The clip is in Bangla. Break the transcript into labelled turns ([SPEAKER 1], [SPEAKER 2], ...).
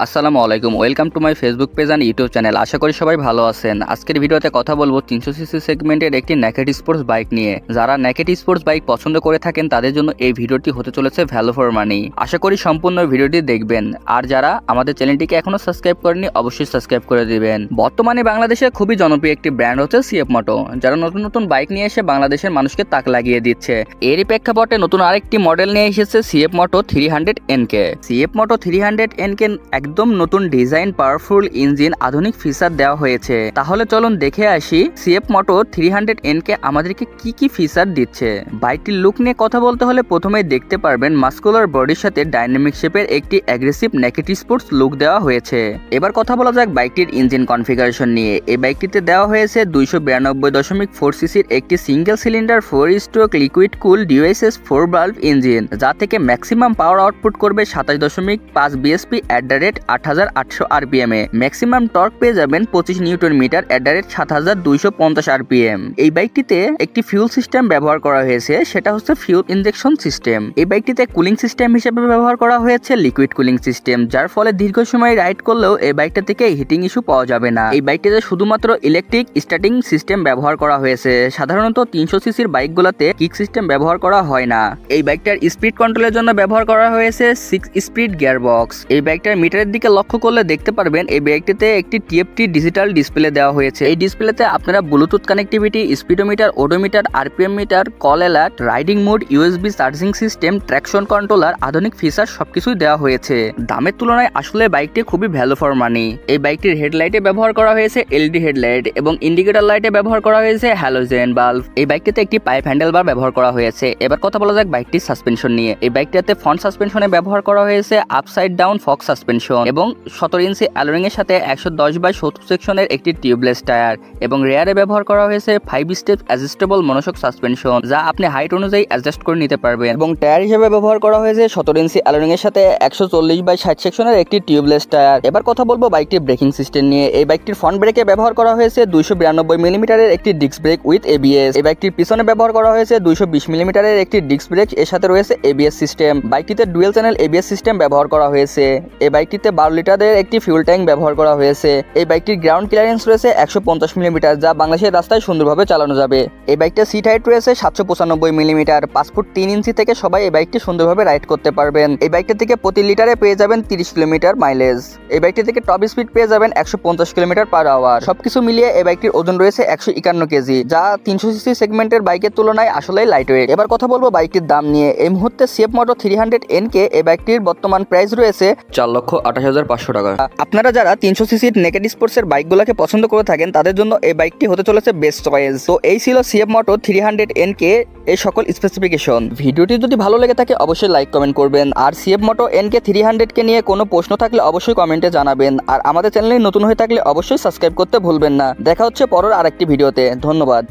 [SPEAKER 1] আসসালামু আলাইকুম, welcome to my Facebook page and YouTube channel. আশা করি সবাই ভালো আছেন। আজকের ভিডিওতে কথা বলবো 300 সিসি সেগমেন্টের একটি নেকেড স্পোর্টস বাইক নিয়ে। যারা নেকেড স্পোর্টস বাইক পছন্দ করে থাকেন তাদের জন্য এই ভিডিওটি হতে চলেছে ভ্যালু ফর মানি। আশা করি সম্পূর্ণ ভিডিওটি দেখবেন। আর যারা আমাদের চ্যানেলটিকে এখনো সাবস্ক্রাইব করেনি অবশ্যই সাবস্ক্রাইব করে দিবেন। বর্তমানে বাংলাদেশে খুবই জনপ্রিয় একটি ব্র্যান্ড হচ্ছে সিএফ মোটো, যারা নতুন নতুন বাইক নিয়ে এসে বাংলাদেশের মানুষকে তাক লাগিয়ে দিচ্ছে। এরই প্রেক্ষাপটে নতুন আরেকটি মডেল নিয়ে এসেছে সিএফ মোটো 300NK। সিএফ মোটো 300NK একদম নতুন ডিজাইন, পাওয়ারফুল ইঞ্জিন, আধুনিক ফিচার দেওয়া হয়েছে। তাহলে চলুন দেখে আসি সিএফ মোটো 300NK আমাদেরকে কি কি ফিচার দিচ্ছে। বাইকটির লুক নিয়ে কথা বলতে হলে প্রথমেই দেখতে পারবেন মাস্কুলার বডির সাথে ডাইনামিক শেপের একটি অ্যাগ্রেসিভ নেকেড স্পোর্টস লুক দেওয়া হয়েছে। এবার কথা বলা যাক বাইকটির ইঞ্জিন কনফিগারেশন নিয়ে। এই বাইকটিতে দেওয়া হয়েছে 292.4 সিসির একটি সিঙ্গেল সিলিন্ডার 4 স্ট্রোক লিকুইড কুল ডিওএসএস 4 ভালভ ইঞ্জিন, যা থেকে ম্যাক্সিমাম পাওয়ার আউটপুট করবে 27.5 বিএসপি @8800 RPM এ। ম্যাক্সিমাম টর্ক পেয়ে যাবেন 25 নিউটন মিটার @7250 RPM। এই বাইকটিতে একটি ফিউল সিস্টেম ব্যবহার করা হয়েছে, সেটা হচ্ছে ফিউল ইনজেকশন সিস্টেম। এই বাইকটিতে কুলিং সিস্টেম হিসেবে ব্যবহার করা হয়েছে লিকুইড কুলিং সিস্টেম, যার ফলে দীর্ঘ সময় রাইড করলেও এই বাইকটা থেকে হিটিং ইস্যু পাওয়া যাবে না। এই বাইকটিতে শুধুমাত্র ইলেকট্রিক স্টার্টিং সিস্টেম ব্যবহার করা হয়েছে। সাধারণত 300 সিসির বাইকগুলোতে কিক সিস্টেম ব্যবহার করা হয় না। এই বাইকটার স্পিড কন্ট্রোলের জন্য ব্যবহার করা হয়েছে 6 স্পিড গিয়ারবক্স। এই বাইকটার মিটারের দিকে লক্ষ্য করলে দেখতে পারবেন এই বাইকটিতে একটি টিএফটি ডিজিটাল ডিসপ্লে দেওয়া হয়েছে। এই ডিসপ্লেতে আপনারা Bluetooth connectivity, speedometer, odometer, RPM meter, call alert, riding mode, USB charging system, traction controller, আধুনিক ফিচার সবকিছুই দেওয়া হয়েছে। দামের তুলনায় আসলে বাইকটি খুবই ভ্যালু ফর মানি। এই বাইকটির হেডলাইটে ব্যবহার করা হয়েছে এলইডি হেডলাইট এবং ইন্ডিকেটর লাইটে ব্যবহার করা হয়েছে হ্যালোজেন বাল্ব। এই বাইকটিতে একটি পাইপ হ্যান্ডেল বার ব্যবহার করা হয়েছে। এবার কথা বলা যাক বাইকটির সাসপেনশন নিয়ে। এই বাইকটাতে ফ্রন্ট সাসপেনশনে ব্যবহার করা হয়েছে আপসাইড ডাউন ফক সাসপেনশন এবং 17 ইঞ্চি অ্যালোরিং এর সাথে 110/70 সেকশনের একটি টিউবলেস টায়ার, এবং রেয়ারে ব্যবহার করা হয়েছে 5 স্টেপ অ্যাডজাস্টেবল মনোশক সাসপেনশন, যা আপনি হাইট অনুযায়ী অ্যাডজাস্ট করে নিতে পারবেন। এবং টায়ার হিসেবে ব্যবহার করা হয়েছে 17 ইঞ্চি অ্যালোরিং এর সাথে 140/60 সেকশনের একটি টিউবলেস টায়ার। এবার কথা বলবো বাইকটির ব্রেকিং সিস্টেম নিয়ে। এই বাইকটির ফ্রন্ট ব্রেকে ব্যবহার করা হয়েছে 292 মিলিমিটারের একটি ডিস্ক ব্রেক উইথ এবিএস। এই বাইকটির পিছনে ব্যবহার করা হয়েছে 220 মিলিমিটারের একটি ডিস্ক ব্রেক, এর সাথে রয়েছে এবিএস সিস্টেম। বাইকটিতে ডুয়েল চ্যানেল এবিএস সিস্টেম ব্যবহার করা হয়েছে। এই বাইকটিতে 12 লিটারের একটি ফিউল ট্যাঙ্ক ব্যবহার করা হয়েছে। এই বাইকটির গ্রাউন্ড ক্লিয়ারেন্স রয়েছে 150 মিলিমিটার, যা বাংলাদেশের রাস্তায় সুন্দরভাবে চালানো যাবে। এই বাইকটার সিট হাইট রয়েছে 795 মিলিমিটার, 5 ফুট 3 ইঞ্চি থেকে সবাই এই বাইকটি সুন্দরভাবে রাইড করতে পারবেন। এই বাইকটা থেকে প্রতি লিটারে পেয়ে যাবেন 30 কিলোমিটার মাইলেজ। এই বাইকটি থেকে টপ স্পিড পেয়ে যাবেন 150 কিলোমিটার পার আওয়ার। সবকিছু মিলিয়ে এই বাইকটির ওজন রয়েছে 151 কেজি, যা 300 সিসি সেগমেন্টের বাইকের তুলনায় আসলেই লাইট ওয়েট। এবার কথা বলবো বাইকটির দাম নিয়ে। এই মুহূর্তে সিএফ মোটো 300NK এই বাইকটির বর্তমান প্রাইস রয়েছে 4,28,500 টাকা। আপনারা যারা 300 সিসির নেকেড স্পোর্টসের বাইকগুলোকে পছন্দ করে থাকেন তাদের জন্য এই বাইকটি হতে চলেছে বেস্ট চয়েস। তো এই ছিল সিএফ মোটো 300NK এই সকল স্পেসিফিকেশন। ভিডিওটি যদি ভালো লেগে থাকে অবশ্যই লাইক কমেন্ট করবেন। আর সিএফ মোটো NK 300K নিয়ে কোনো প্রশ্ন থাকলে অবশ্যই কমেন্টে জানাবেন। আর আমাদের চ্যানেলে নতুন হয়ে থাকলে অবশ্যই সাবস্ক্রাইব করতে ভুলবেন না। দেখা হচ্ছে পরের আরেকটি ভিডিওতে। ধন্যবাদ।